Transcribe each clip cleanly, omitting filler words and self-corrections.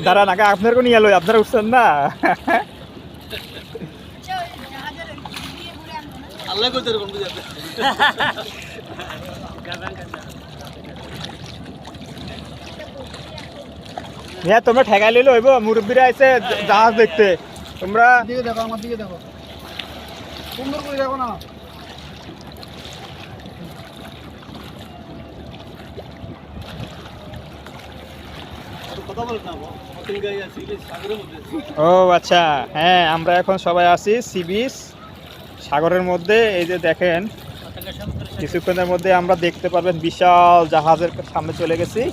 দাঁড়ান আগে আপনার কোন নিয়ে এলো, আপনারা উঠছেন না? আল্লাহ কইতে এরকম বুঝাতে হ্যাঁ তোমরা ঠেকাই লইলে হইব, মুরব্বীরা আইছে জাহাজ দেখতে। তোমরা দিকে দেখো, আমার দিকে দেখো, সুন্দর করে দেখো না। কথা বলেন না, হোটেল গাই আছে সাগরের মধ্যে। ও আচ্ছা, হ্যাঁ আমরা এখন সবাই আছি সি বিচ সাগরের মধ্যে। এই যে দেখেন কিছুক্ষণের মধ্যে আমরা দেখতে পারবেন বিশাল জাহাজের সামনে চলে গেছি।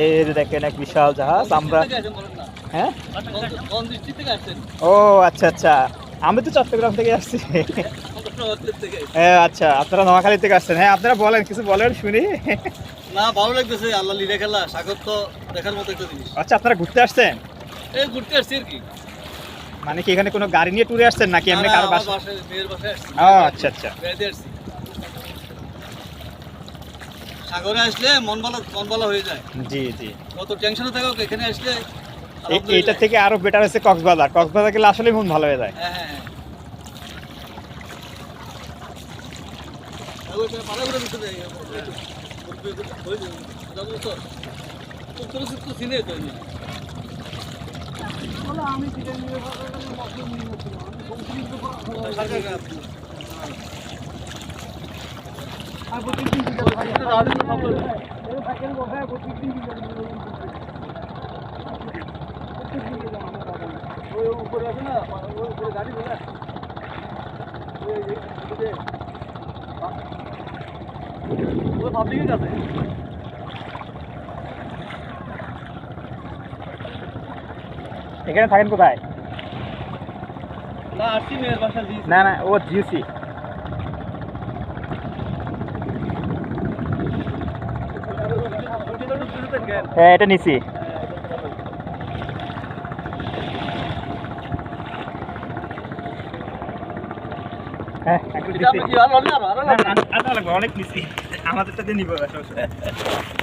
এই যে দেখেন এক বিশাল জাহাজ। আমরা হ্যাঁ ও আচ্ছা আচ্ছা, আমি তো চট্টগ্রাম থেকে আসছি। হ্যাঁ আচ্ছা, আপনারা নোয়াখালী থেকে আসছেন। হ্যাঁ আপনারা বলেন, কিছু বলেন শুনি। না ভালো লাগতেছে, আল্লাহ লিরা খেলা, সাগর তো দেখার মতো একটা জিনিস। আচ্ছা আপনারা ঘুরতে আসছেন? এই ঘুরতে আসছি আর কি। মানে কি এখানে কোনো গাড়ি নিয়ে ট্যুরে আসছেন নাকি এমনি কারো বাসা? মেয়ের বাসায় আসছি। ও আচ্ছা আচ্ছা, বেড়াতে আসছি। সাগরে আসলে মন ভালো হয়ে যায়। জি জি, কত টেনশনে থাকো, এখানে আসলে এইটা থেকে আরো বেটার হচ্ছে কক্সবাজার। কক্সবাজার গেলে আসলে মন ভালো হয়ে যায়। হ্যাঁ হ্যাঁ হ্যাঁ। পাড়া ঘুরে দিতে যাই চিনে তো আমি উপরে আছে না, উপরে গাড়ি বলে পাবলিকের কাছে। এখানে থাকেন কোথায়? না আসছি মেয়ের বাসা। না না, ও জিউসি। হ্যাঁ এটা নিছি। হ্যাঁ অনেক নিছি, আমাদের সাথে নিব।